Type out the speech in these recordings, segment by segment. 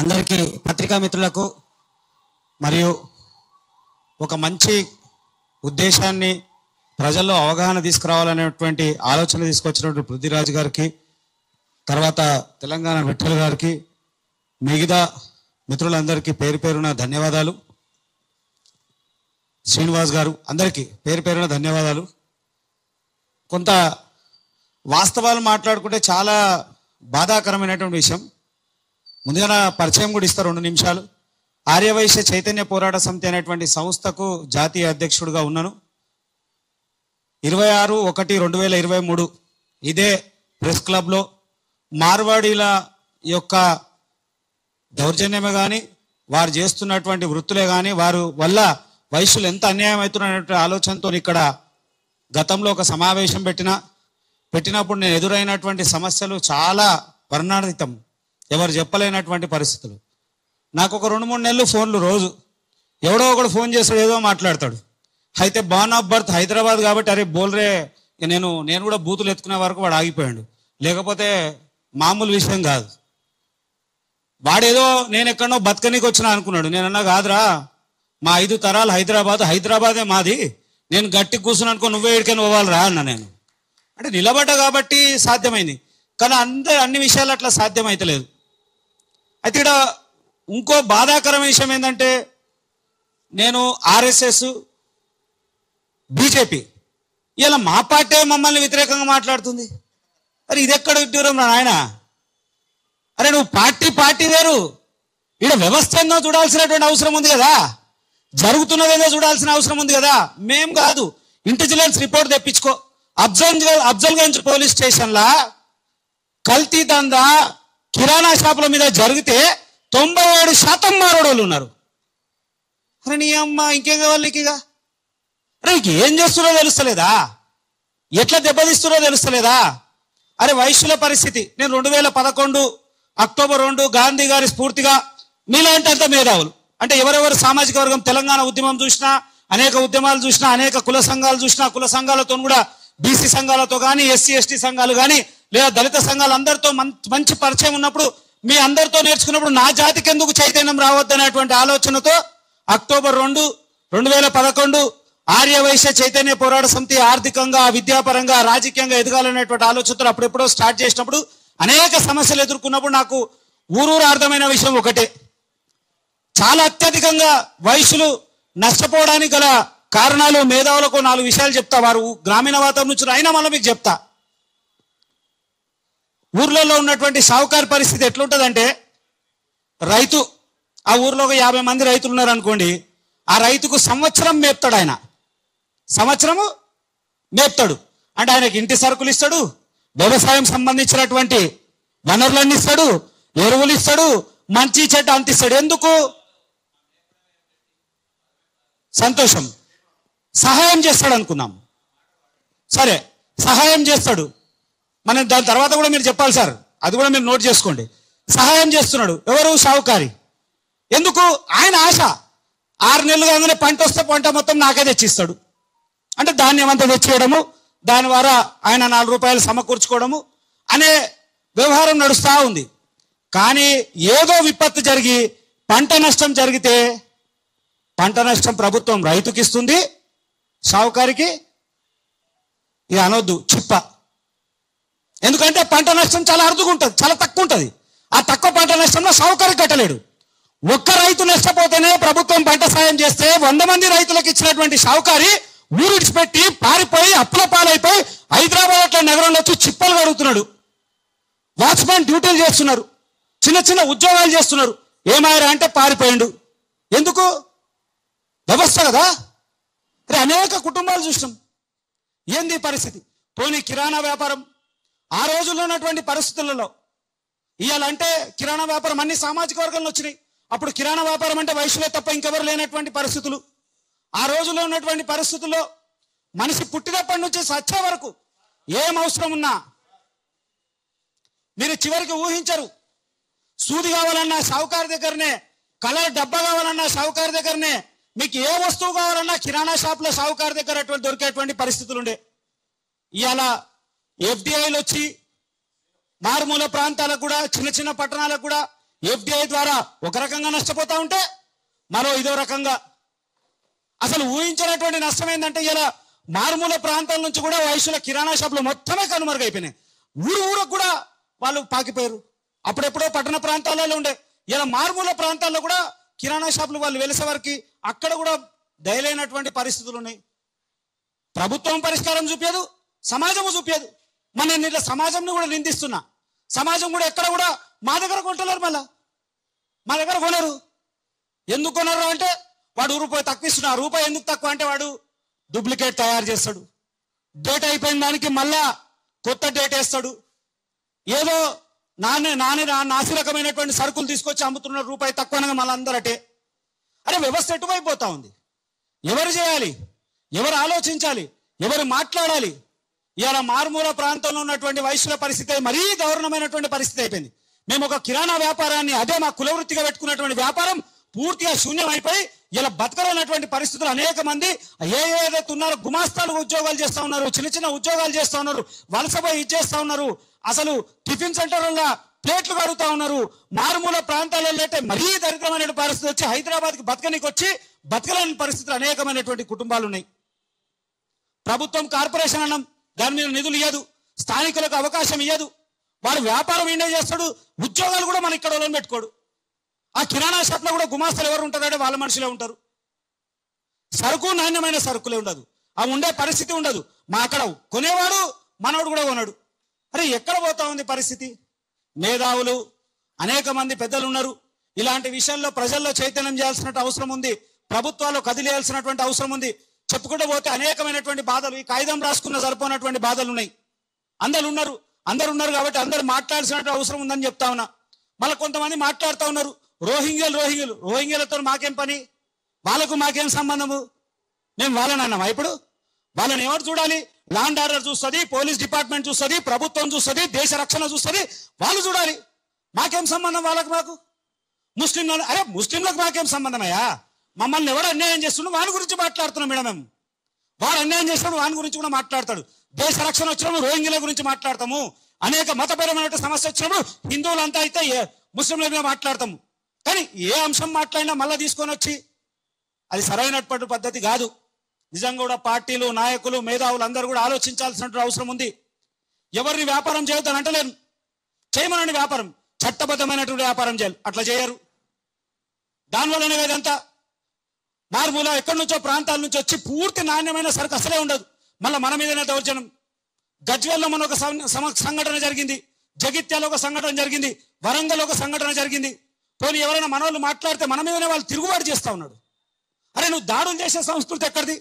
అందరికీ పత్రికా మిత్రులకు మరియు ఒక మంచి ఉద్దేశాన్ని ప్రజల్లో అవగాహన తీసుకురావాలనేటువంటి ఆలోచన తీసుకొచ్చినటువంటి పృథ్వీరాజ్ గారికి, తర్వాత తెలంగాణ విఠల్ గారికి, మిగతా మిత్రులందరికీ పేరు పేరున ధన్యవాదాలు. శ్రీనివాస్ గారు అందరికీ పేరు పేరున ధన్యవాదాలు. కొంత వాస్తవాలు మాట్లాడుకుంటే చాలా బాధాకరమైనటువంటి విషయం. ముందుగా నా పరిచయం కూడా ఇస్తారు 2 నిమిషాలు. ఆర్యవైశ్య చైతన్య పోరాట సమితి అనేటువంటి సంస్థకు జాతీయ అధ్యక్షుడిగా ఉన్నాను. 26/1/2023 ఇదే ప్రెస్ క్లబ్లో మార్వాడీల యొక్క దౌర్జన్యమే కానీ, వారు చేస్తున్నటువంటి వృత్తులే కానీ, వారు వల్ల వైశ్యులు ఎంత అన్యాయం అవుతున్నటువంటి ఆలోచనతో ఇక్కడ గతంలో ఒక సమావేశం పెట్టినప్పుడు నేను ఎదురైనటువంటి సమస్యలు చాలా వర్ణాతీతం, ఎవరు చెప్పలేనటువంటి పరిస్థితులు. నాకు ఒక 2-3 నెలలు ఫోన్లు, రోజు ఎవడో ఒకడు ఫోన్ చేస్తాడు, ఏదో మాట్లాడతాడు. అయితే బాన్ ఆఫ్ బర్త్ హైదరాబాద్ కాబట్టి అరే బోల్రే, నేను కూడా బూతులు ఎత్తుకునే వరకు వాడు ఆగిపోయాడు. లేకపోతే మామూలు విషయం కాదు. వాడేదో నేను ఎక్కడో బతకనీకి వచ్చినా అనుకున్నాడు. నేనన్నా కాదురా, మా 5 తరాలు హైదరాబాదే మాది, నేను గట్టి కూర్చుని అనుకో, నువ్వే ఇడికని పోవాలిరా అన్న. నేను అంటే నిలబడ్డా కాబట్టి సాధ్యమైంది, కానీ అన్ని విషయాలు అట్లా సాధ్యమైతలేదు. అయితే ఇక్కడ ఇంకో బాధాకరమైన విషయం ఏంటంటే, నేను ఆర్ఎస్ఎస్, బీజేపీ, ఇలా మా పార్టీ మమ్మల్ని వ్యతిరేకంగా మాట్లాడుతుంది. అరే ఇది ఎక్కడ విడ్డూరం రా నాయన. అరే నువ్వు పార్టీ వేరు, ఇక్కడ వ్యవస్థ ఏందో చూడాల్సినటువంటి అవసరం ఉంది కదా, జరుగుతున్నదేదో చూడాల్సిన అవసరం ఉంది కదా. మేం కాదు, ఇంటెలిజెన్స్ రిపోర్ట్ తెప్పించుకో. అఫ్జల్గంజ్ పోలీస్ స్టేషన్లా కల్తీ దందా కిరాణా షాపుల మీద జరిగితే 97% మారోడోళ్ళు ఉన్నారు. అరే నీ అమ్మ, ఇంకేం కావాలి నీకు? ఇక అరే నీకు ఏం చేస్తున్నో తెలుస్తలేదా, ఎట్లా దెబ్బతీస్తున్నో తెలుస్తలేదా? అరే వైశ్యుల పరిస్థితి, నేను 2011 అక్టోబర్ 2 గాంధీ గారి స్ఫూర్తిగా మీలాంటి అంత మేధావులు, అంటే ఎవరెవరు సామాజిక వర్గం, తెలంగాణ ఉద్యమం చూసినా, అనేక ఉద్యమాలు చూసినా, అనేక కుల సంఘాలు చూసినా, కుల సంఘాలతో కూడా బీసీ సంఘాలతో కానీ, ఎస్సీ ఎస్టీ సంఘాలు కానీ, లేదా దళిత సంఘాలు అందరితో మంచి పరిచయం ఉన్నప్పుడు, మీ అందరితో నేర్చుకున్నప్పుడు నా జాతికి ఎందుకు చైతన్యం రావద్దనేటువంటి ఆలోచనతో అక్టోబర్ 2, 2011 ఆర్యవైశ్య చైతన్య పోరాట సమితి ఆర్థికంగా, విద్యాపరంగా, రాజకీయంగా ఎదగాలనేటువంటి ఆలోచనతో అప్పుడెప్పుడో స్టార్ట్ చేసినప్పుడు అనేక సమస్యలు ఎదుర్కొన్నప్పుడు నాకు ఊరూరు అర్థమైన విషయం ఒకటే, చాలా అత్యధికంగా వైశ్యులు నష్టపోవడానికి గల కారణాలు మేధావులకు 4 విషయాలు చెప్తా. వారు గ్రామీణ వాతావరణం నుంచి అయినా మళ్ళీ మీకు చెప్తా. ఊర్లలో ఉన్నటువంటి షావుకారు పరిస్థితి ఎట్లుంటుందంటే, రైతు, ఆ ఊర్లో ఒక 50 మంది రైతులు ఉన్నారు అనుకోండి, ఆ రైతుకు సంవత్సరం మేపుతాడు. ఆయన సంవత్సరము మేపుతాడు అంటే ఆయనకి ఇంటి సరుకులు ఇస్తాడు, వ్యవసాయం సంబంధించినటువంటి వనరులన్నీ ఇస్తాడు, ఎరువులు ఇస్తాడు, మంచి చెడ్డ అంతిస్తాడు. ఎందుకు? సంతోషం, సహాయం చేస్తాడు అనుకున్నాం. సరే సహాయం చేస్తాడు, మనం దాని తర్వాత కూడా మీరు చెప్పాలి సార్, అది కూడా మీరు నోట్ చేసుకోండి. సహాయం చేస్తున్నాడు ఎవరు? షావుకారి. ఎందుకు? ఆయన ఆశ 6 నెలలు కాగానే పంట వస్తే పంట మొత్తం నాకే తెచ్చిస్తాడు, అంటే ధాన్యం అంతా తెచ్చేయడము, దాని ద్వారా ఆయన 4 రూపాయలు సమకూర్చుకోవడము అనే వ్యవహారం నడుస్తూ ఉంది. కానీ ఏదో విపత్తు జరిగి పంట నష్టం జరిగితే, పంట నష్టం ప్రభుత్వం రైతుకి ఇస్తుంది, షావుకారికి ఇక అనొద్దు చిప్ప. ఎందుకంటే పంట నష్టం చాలా అరుదుగా ఉంటుంది, చాలా తక్కువ ఉంటుంది. ఆ తక్కువ పంట నష్టంలో షావుకారికి కట్టలేడు. ఒక్క రైతు నష్టపోతేనే ప్రభుత్వం పంట సాయం చేస్తే 100 మంది రైతులకు ఇచ్చినటువంటి షావుకారి ఊరిడిచిపెట్టి పారిపోయి అప్పుల పాలైపోయి హైదరాబాద్ అట్లా నగరంలో వచ్చి చిప్పలు కడుగుతున్నాడు. వాచ్మెన్ డ్యూటీలు చేస్తున్నారు, చిన్న చిన్న ఉద్యోగాలు చేస్తున్నారు. ఏమాయరా అంటే పారిపోయిండు. ఎందుకు? వ్యవస్థ కదా. అరే అనేక కుటుంబాలు చూసినాం. ఏంది పరిస్థితి? పోనీ కిరాణా వ్యాపారం ఆ రోజుల్లో ఉన్నటువంటి పరిస్థితులలో, ఇవాళంటే కిరాణా వ్యాపారం అన్ని సామాజిక వర్గాల్లో వచ్చినాయి. అప్పుడు కిరాణా వ్యాపారం అంటే వైశ్యులే తప్ప ఇంకెవరు లేనటువంటి పరిస్థితులు. ఆ రోజుల్లో ఉన్నటువంటి పరిస్థితుల్లో మనిషి పుట్టినప్పటి నుంచి చచ్చే వరకు ఏం అవసరం ఉన్నా మీరు చివరికి ఊహించరు. సూది కావాలన్నా షావుకారి దగ్గరనే, కలర్ డబ్బా కావాలన్నా షావుకారి దగ్గరనే, మీకు ఏ వస్తువు కావాలన్నా కిరాణా షాప్లో షావుకారి దగ్గర దొరికేటువంటి పరిస్థితులు ఉండే. ఇవాళ ఎఫ్డిఐలు వచ్చి మారుమూల ప్రాంతాలకు కూడా, చిన్న చిన్న పట్టణాలకు కూడా ఎఫ్డిఐ ద్వారా ఒక రకంగా నష్టపోతా ఉంటే మరో ఇదో రకంగా అసలు ఊహించినటువంటి నష్టం ఏంటంటే ఇలా మారుమూల ప్రాంతాల నుంచి కూడా వయసుల కిరాణా షాపులు మొత్తమే కనుమరుగైపోయినాయి. ఊరకు కూడా వాళ్ళు పాకిపోయారు. అప్పుడెప్పుడో పట్టణ ప్రాంతాలలో ఉండే ఇలా మారుమూల ప్రాంతాల్లో కూడా కిరాణా షాపులు వాళ్ళు వెలిసే వరకు అక్కడ కూడా దయలేనటువంటి పరిస్థితులు ఉన్నాయి. ప్రభుత్వం పరిష్కారం చూపేదు, సమాజము చూపేదు. మన నేను సమాజంని కూడా నిందిస్తున్నా. సమాజం కూడా ఎక్కడ కూడా మా దగ్గర కొంటలేరు, మళ్ళా మా దగ్గర కొనరు. ఎందుకు కొనరు అంటే వాడు రూపాయి తక్కువ ఇస్తున్నా. రూపాయి ఎందుకు తక్కువ అంటే వాడు డూప్లికేట్ తయారు చేస్తాడు. డేట్ అయిపోయిన దానికి మళ్ళా కొత్త డేట్ వేస్తాడు. ఏదో నాసి రకమైనటువంటి సరుకులు తీసుకొచ్చి అమ్ముతున్నారు రూపాయి తక్కువ అనగా మళ్ళీ అందరటే. అరే వ్యవస్థ ఎటువైపోతా ఉంది? ఎవరు చేయాలి? ఎవరు ఆలోచించాలి? ఎవరు మాట్లాడాలి? ఇవాళ మారుమూల ప్రాంతంలో ఉన్నటువంటి వయసుల పరిస్థితి మరీ దారుణమైనటువంటి పరిస్థితి అయిపోయింది. మేము ఒక కిరాణా వ్యాపారాన్ని అదే మా కులవృత్తిగా పెట్టుకున్నటువంటి వ్యాపారం పూర్తిగా శూన్యం అయిపోయి ఇలా బతకలేనటువంటి పరిస్థితులు అనేక మంది ఏదైతే ఉన్నారో గుమాస్తాలు ఉద్యోగాలు చేస్తా ఉన్నారు, చిన్న చిన్న ఉద్యోగాలు చేస్తా ఉన్నారు, వలసపోయి ఇచ్చేస్తా ఉన్నారు, అసలు టిఫిన్ సెంటర్లలో ప్లేట్లు కడుగుతా ఉన్నారు. మారుమూల ప్రాంతాలలో అయితే మరీ దరిద్రమైన పరిస్థితి వచ్చి హైదరాబాద్కి బతకనికి వచ్చి బతకలేని పరిస్థితులు అనేకమైనటువంటి కుటుంబాలు ఉన్నాయి. ప్రభుత్వం కార్పొరేషన్ అన్నం దాని మీద నిధులు ఇయ్యదు, స్థానికులకు అవకాశం ఇయ్యదు. వాడు వ్యాపారం ఏంటో చేస్తాడు, ఉద్యోగాలు కూడా మన ఇక్కడ వాళ్ళని పెట్టుకోడు. ఆ కిరాణా షాప్లో కూడా గుమాస్తలు ఎవరు ఉంటారంటే వాళ్ళ మనుషులే ఉంటారు. సరుకు నాణ్యమైన సరుకులే ఉండదు, అవి ఉండే పరిస్థితి ఉండదు. మా అక్కడ కొనేవాడు మనవాడు కూడా కొనడు. అరే ఎక్కడ పోతా ఉంది పరిస్థితి? మేధావులు అనేక మంది పెద్దలు ఉన్నారు. ఇలాంటి విషయాల్లో ప్రజల్లో చైతన్యం చేయాల్సిన అవసరం ఉంది. ప్రభుత్వాలు కదిలేయాల్సినటువంటి అవసరం ఉంది. చెప్పుకుంటూ పోతే అనేకమైనటువంటి బాధలు, ఈ కాగితం రాసుకున్న సరిపోయినటువంటి బాధలు ఉన్నాయి. అందరు ఉన్నారు కాబట్టి అందరు మాట్లాడాల్సిన అవసరం ఉందని చెప్తా ఉన్నా. మళ్ళీ కొంతమంది మాట్లాడుతూ ఉన్నారు రోహింగ్యాలతో మాకేం పని, వాళ్ళకు మాకేం సంబంధము? మేము వాళ్ళని అన్నామా? ఇప్పుడు వాళ్ళని ఎవరు చూడాలి? లాండ్ ఆర్డర్ చూస్తుంది, పోలీస్ డిపార్ట్మెంట్ చూస్తుంది, ప్రభుత్వం చూస్తుంది, దేశ రక్షణ చూస్తుంది, వాళ్ళు చూడాలి. మాకేం సంబంధం వాళ్ళకు మాకు? ముస్లింలకు మాకేం సంబంధమయ్యా? మమ్మల్ని ఎవరు అన్యాయం చేస్తున్నాడు వాని గురించి మాట్లాడుతున్నాం మేడం. మేము వాడు అన్యాయం చేస్తున్నాడు వాని గురించి కూడా మాట్లాడతాడు. దేశ రక్షణ వచ్చినప్పుడు రోహింగ్యాల గురించి మాట్లాడతాము. అనేక మతపరమైన సమస్య వచ్చినప్పుడు హిందువులంతా అయితే ముస్లింల మీద మాట్లాడతాము. కానీ ఏ అంశం మాట్లాడినా మళ్ళీ తీసుకొని వచ్చి అది సరైనటువంటి పద్ధతి కాదు. నిజంగా కూడా పార్టీలు, నాయకులు, మేధావులు అందరూ కూడా ఆలోచించాల్సిన అవసరం ఉంది. ఎవరిని వ్యాపారం చేయొద్దని అంటలేను, చేయమనండి వ్యాపారం, చట్టబద్ధమైనటువంటి వ్యాపారం చేయాలి. అట్లా చేయరు. దానివల్లనే ఇదంతా మారుమూల ఎక్కడి నుంచో ప్రాంతాల నుంచి వచ్చి పూర్తి నాణ్యమైన సరుకు అసలే ఉండదు. మళ్ళీ మన మీదనే దౌర్జన్యం. గజ్వేల్లో మన ఒక సంఘటన జరిగింది, జగిత్యాలో ఒక సంఘటన జరిగింది, వరంగల్ ఒక సంఘటన జరిగింది. పోనీ ఎవరైనా మన వాళ్ళు మాట్లాడితే మన మీదనే వాళ్ళు తిరుగుబాటు చేస్తూ ఉన్నాడు. అరే నువ్వు దాడులు చేసే సంస్కృతి ఎక్కడిది?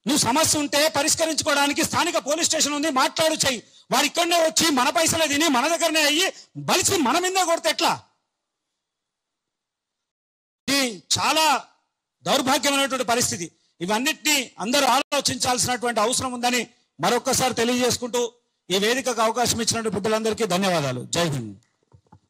నువ్వు సమస్య ఉంటే పరిష్కరించుకోవడానికి స్థానిక పోలీస్ స్టేషన్ ఉంది, మాట్లాడు చెయ్యి. వాడు ఇక్కడనే వచ్చి మన పైసలే తిని మన దగ్గరనే అయ్యి బలిసి మన మీదే కొడితే ఎట్లా? ఇది చాలా దౌర్భాగ్యమైనటువంటి పరిస్థితి. ఇవన్నిటినీ అందరూ ఆలోచించాల్సినటువంటి అవసరం ఉందని మరొక్కసారి తెలియజేసుకుంటూ ఈ వేదికకు అవకాశం ఇచ్చినటువంటి పెద్దలందరికీ ధన్యవాదాలు. జై హింద్.